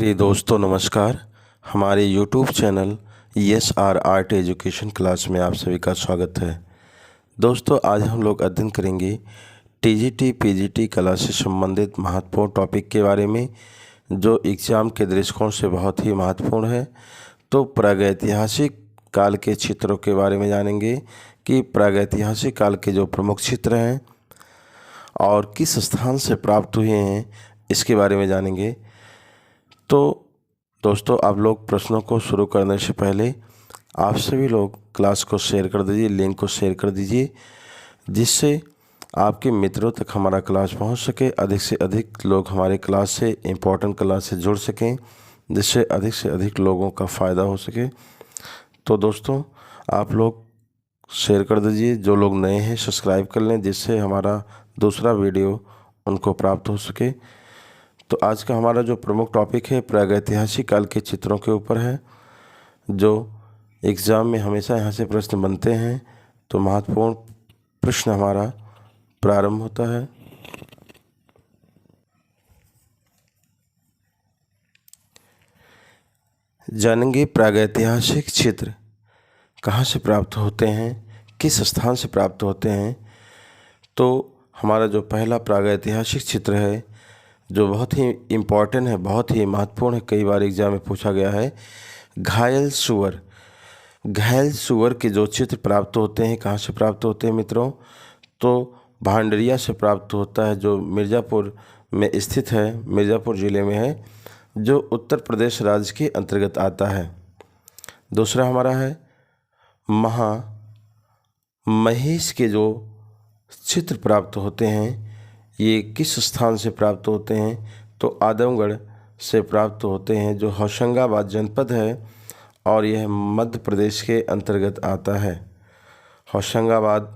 प्रिय दोस्तों नमस्कार। हमारे YouTube channel S R art education class में आप सभी का स्वागत है। दोस्तों आज हम लोग अध्ययन करेंगे टीजीटी पीजीटी कला से संबंधित महत्वपूर्ण टॉपिक के बारे में जो एग्ज़ाम के दृष्टिकोण से बहुत ही महत्वपूर्ण है। तो प्रागैतिहासिक काल के चित्रों के बारे में जानेंगे कि प्रागैतिहासिक काल के जो प्रमुख चित्र हैं और किस स्थान से प्राप्त हुए हैं इसके बारे में जानेंगे। तो दोस्तों आप लोग प्रश्नों को शुरू करने से पहले आप सभी लोग क्लास को शेयर कर दीजिए, लिंक को शेयर कर दीजिए, जिससे आपके मित्रों तक हमारा क्लास पहुंच सके, अधिक से अधिक लोग हमारे क्लास से इम्पोर्टेंट क्लास से जुड़ सकें, जिससे अधिक से अधिक लोगों का फ़ायदा हो सके। तो दोस्तों आप लोग शेयर कर दीजिए, जो लोग नए हैं सब्सक्राइब कर लें, जिससे हमारा दूसरा वीडियो उनको प्राप्त हो सके। तो आज का हमारा जो प्रमुख टॉपिक है प्रागैतिहासिक काल के चित्रों के ऊपर है, जो एग्ज़ाम में हमेशा यहाँ से प्रश्न बनते हैं। तो महत्वपूर्ण प्रश्न हमारा प्रारंभ होता है। जानेंगे प्रागैतिहासिक चित्र कहाँ से प्राप्त होते हैं, किस स्थान से प्राप्त होते हैं। तो हमारा जो पहला प्रागैतिहासिक चित्र है जो बहुत ही इम्पॉर्टेंट है, बहुत ही महत्वपूर्ण है, कई बार एग्जाम में पूछा गया है, घायल सुअर। घायल सुअर के जो चित्र प्राप्त होते हैं कहाँ से प्राप्त होते हैं मित्रों? तो भांडरिया से प्राप्त होता है, जो मिर्ज़ापुर में स्थित है, मिर्ज़ापुर ज़िले में है, जो उत्तर प्रदेश राज्य के अंतर्गत आता है। दूसरा हमारा है महेश के जो चित्र प्राप्त होते हैं ये किस स्थान से प्राप्त होते हैं? तो आदमगढ़ से प्राप्त होते हैं, जो होशंगाबाद जनपद है और यह मध्य प्रदेश के अंतर्गत आता है। होशंगाबाद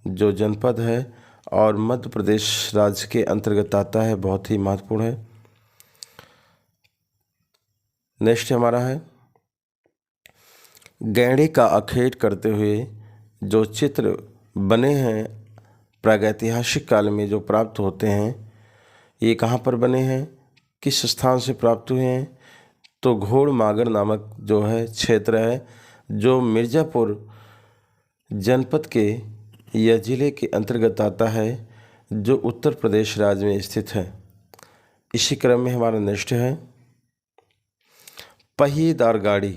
जो जनपद है और मध्य प्रदेश राज्य के अंतर्गत आता है, बहुत ही महत्वपूर्ण है। नेक्स्ट हमारा है गैंडे का आखेट करते हुए जो चित्र बने हैं प्रागैतिहासिक काल में जो प्राप्त होते हैं, ये कहाँ पर बने हैं, किस स्थान से प्राप्त हुए हैं? तो घोड़मागर नामक जो है क्षेत्र है, जो मिर्ज़ापुर जनपद के या ज़िले के अंतर्गत आता है, जो उत्तर प्रदेश राज्य में स्थित है। इसी क्रम में हमारा नेक्स्ट है पहिएदार गाड़ी।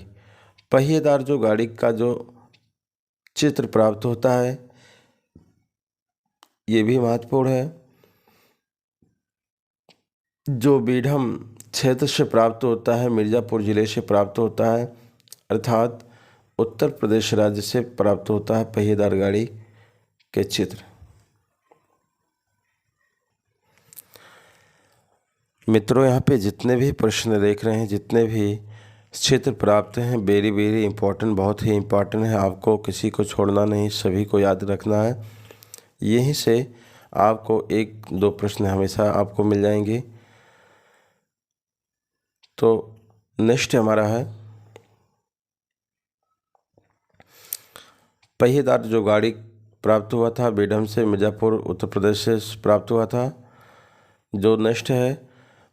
पहिएदार जो गाड़ी का जो चित्र प्राप्त होता है ये भी महत्वपूर्ण है, जो बीढ़म क्षेत्र से प्राप्त होता है, मिर्ज़ापुर ज़िले से प्राप्त होता है, अर्थात उत्तर प्रदेश राज्य से प्राप्त होता है पहिएदार गाड़ी के चित्र। मित्रों यहाँ पे जितने भी प्रश्न देख रहे हैं, जितने भी चित्र प्राप्त हैं, वेरी वेरी इम्पोर्टेंट, बहुत ही इम्पोर्टेंट है। आपको किसी को छोड़ना नहीं, सभी को याद रखना है। यहीं से आपको एक दो प्रश्न हमेशा आपको मिल जाएंगे। तो नेक्स्ट हमारा है पहिएदार जो गाड़ी प्राप्त हुआ था बीडम से, मिर्ज़ापुर उत्तर प्रदेश से प्राप्त हुआ था। जो नेक्स्ट है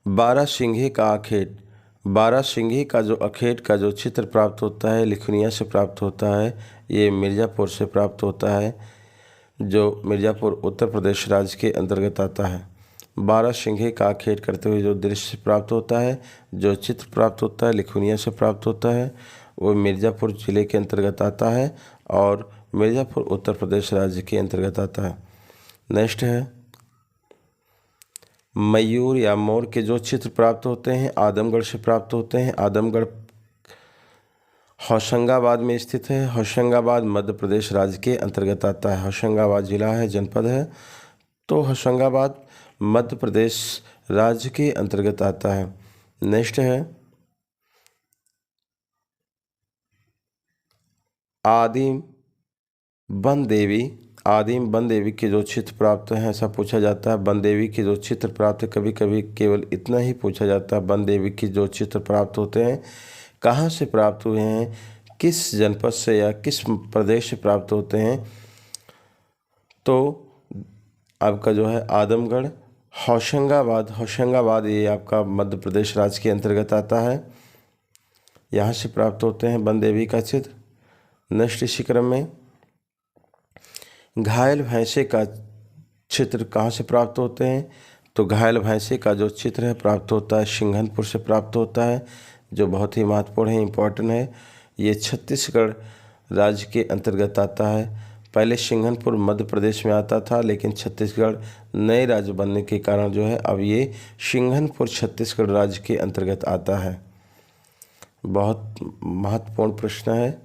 बारासिंघे का आखेट। बारासिंघे का जो आखेट का जो चित्र प्राप्त होता है लिखनिया से प्राप्त होता है, ये मिर्ज़ापुर से प्राप्त होता है, जो मिर्ज़ापुर उत्तर प्रदेश राज्य के अंतर्गत आता है। बारासिंघे का आखेट करते हुए जो दृश्य प्राप्त होता है, जो चित्र प्राप्त होता है लिखुनिया से प्राप्त होता है, वो मिर्ज़ापुर ज़िले के अंतर्गत आता है और मिर्ज़ापुर उत्तर प्रदेश राज्य के अंतर्गत आता है। नेक्स्ट है मयूर या मोर के जो चित्र प्राप्त होते हैं आदमगढ़ से प्राप्त होते हैं। आदमगढ़ होशंगाबाद में स्थित है, होशंगाबाद मध्य प्रदेश राज्य के अंतर्गत आता है। होशंगाबाद जिला है, जनपद है, तो होशंगाबाद मध्य प्रदेश राज्य के अंतर्गत आता है। नेक्स्ट है आदिम वन देवी। आदिम वन देवी के जो चित्र प्राप्त हैं ऐसा पूछा जाता है। वन देवी के जो चित्र प्राप्त है, कभी कभी केवल इतना ही पूछा जाता है, वन देवी की जो चित्र प्राप्त होते हैं कहाँ से प्राप्त हुए हैं, किस जनपद से या किस प्रदेश से प्राप्त होते हैं? तो आपका जो है आदमगढ़ होशंगाबाद ये आपका मध्य प्रदेश राज्य के अंतर्गत आता है। यहाँ से प्राप्त होते हैं वन देवी का चित्र। नेक्स्ट इसी क्रम में घायल भैंसे का चित्र कहाँ से प्राप्त होते हैं? तो घायल भैंसे का जो चित्र है प्राप्त होता है सिंघनपुर से प्राप्त होता है, जो बहुत ही महत्वपूर्ण है, इम्पोर्टेंट है। ये छत्तीसगढ़ राज्य के अंतर्गत आता है। पहले सिंघनपुर मध्य प्रदेश में आता था, लेकिन छत्तीसगढ़ नए राज्य बनने के कारण जो है अब ये सिंघनपुर छत्तीसगढ़ राज्य के अंतर्गत आता है। बहुत महत्वपूर्ण प्रश्न है।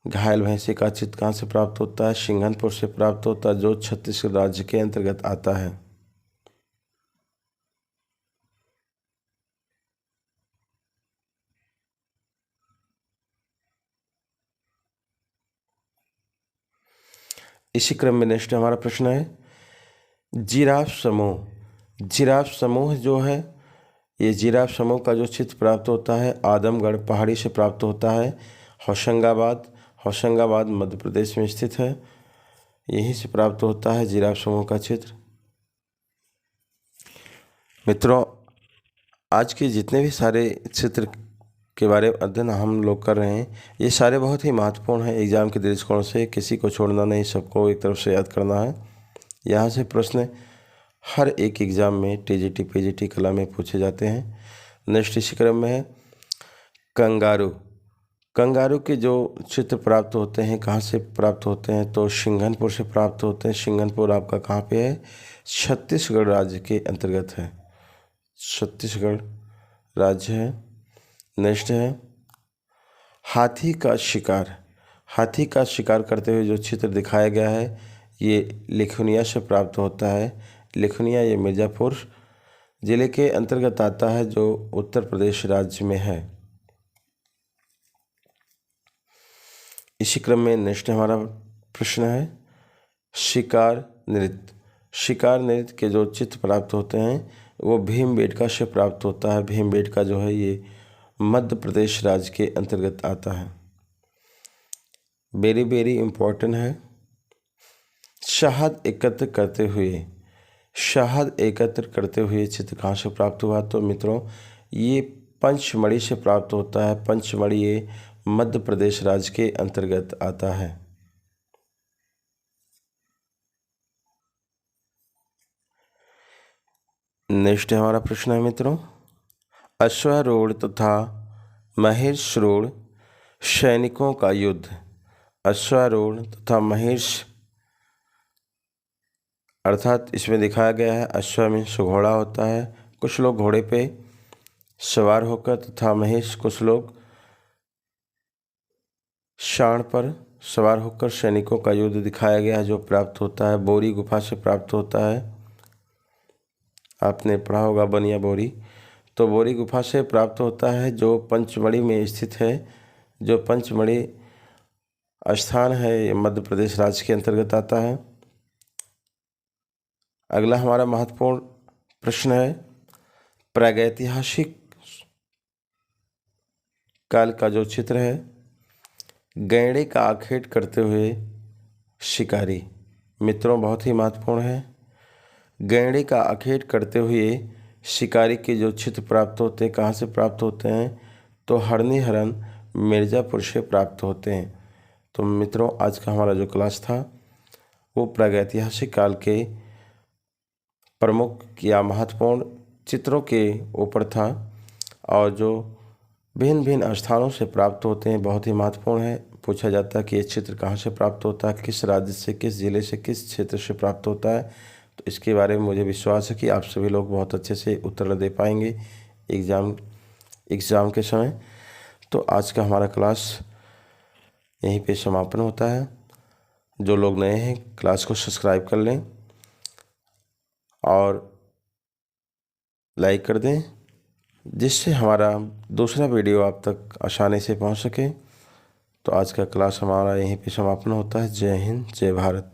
घायल भैंसे का चित्र कहाँ से प्राप्त होता है? सिंघनपुर से प्राप्त होता है, जो छत्तीसगढ़ राज्य के अंतर्गत आता है। इसी क्रम में नेक्स्ट हमारा प्रश्न है जिराफ समूह जो है, ये जिराफ समूह का जो चित्र प्राप्त होता है आदमगढ़ पहाड़ी से प्राप्त होता है। होशंगाबाद मध्य प्रदेश में स्थित है, यहीं से प्राप्त होता है जिराफ समूह का चित्र। मित्रों, आज के जितने भी सारे चित्र के बारे में अध्ययन हम लोग कर रहे हैं, ये सारे बहुत ही महत्वपूर्ण हैं एग्ज़ाम के दृष्टिकोण से। किसी को छोड़ना नहीं, सबको एक तरफ से याद करना है। यहाँ से प्रश्न हर एक एग्ज़ाम में टीजीटी पीजीटी कला में पूछे जाते हैं। नेक्स्ट इसी क्रम में है कंगारू के जो चित्र प्राप्त होते हैं कहाँ से प्राप्त होते हैं? तो सिंघनपुर से प्राप्त होते हैं। सिंघनपुर आपका कहाँ पे है? छत्तीसगढ़ राज्य के अंतर्गत है, छत्तीसगढ़ राज्य है। नेक्स्ट है हाथी का शिकार करते हुए जो चित्र दिखाया गया है ये लिखुनिया से प्राप्त होता है। लिखुनिया ये मिर्ज़ापुर ज़िले के अंतर्गत आता है, जो उत्तर प्रदेश राज्य में है। इसी क्रम में नेक्स्ट हमारा प्रश्न है शिकार नृत्य के जो चित्र प्राप्त होते हैं वो भीमबेटका से प्राप्त होता है। भीमबेटका जो है ये मध्य प्रदेश राज्य के अंतर्गत आता है। वेरी इम्पोर्टेंट है। शहद एकत्र करते हुए चित्र कहाँ से प्राप्त हुआ? तो मित्रों ये पंचमढ़ी से प्राप्त होता है। पंचमढ़ी ये मध्य प्रदेश राज्य के अंतर्गत आता है। नेक्स्ट हमारा प्रश्न है मित्रों अश्वारूढ़ तथा महेश्रूढ़ सैनिकों का युद्ध। अश्वारूढ़ तथा महेश अर्थात इसमें दिखाया गया है अश्व में घोड़ा होता है, कुछ लोग घोड़े पे सवार होकर तथा महेश कुछ लोग शाण पर सवार होकर सैनिकों का युद्ध दिखाया गया है, जो प्राप्त होता है बोरी गुफा से प्राप्त होता है। आपने पढ़ा होगा बनिया बोरी, तो बोरी गुफा से प्राप्त होता है, जो पंचमढ़ी में स्थित है। जो पंचमढ़ी स्थान है ये मध्य प्रदेश राज्य के अंतर्गत आता है। अगला हमारा महत्वपूर्ण प्रश्न है प्रागैतिहासिक काल का जो चित्र है गैंडे का आखेट करते हुए शिकारी। मित्रों बहुत ही महत्वपूर्ण है। गैंडे का आखेट करते हुए शिकारी के जो चित्र प्राप्त होते हैं कहाँ से प्राप्त होते हैं? तो हरनी हरन मिर्ज़ापुर से प्राप्त होते हैं। तो मित्रों आज का हमारा जो क्लास था वो प्रागैतिहासिक काल के प्रमुख या महत्वपूर्ण चित्रों के ऊपर था, और जो भिन्न स्थानों से प्राप्त होते हैं बहुत ही महत्वपूर्ण है। पूछा जाता है कि ये चित्र कहाँ से प्राप्त होता है, किस राज्य से, किस ज़िले से, किस क्षेत्र से प्राप्त होता है। तो इसके बारे में मुझे विश्वास है कि आप सभी लोग बहुत अच्छे से उत्तर दे पाएंगे एग्ज़ाम के समय। तो आज का हमारा क्लास यहीं पे समापन होता है। जो लोग नए हैं क्लास को सब्सक्राइब कर लें और लाइक कर दें, जिससे हमारा दूसरा वीडियो आप तक आसानी से पहुंच सके। तो आज का क्लास हमारा यहीं पे समापन होता है। जय हिंद, जय भारत।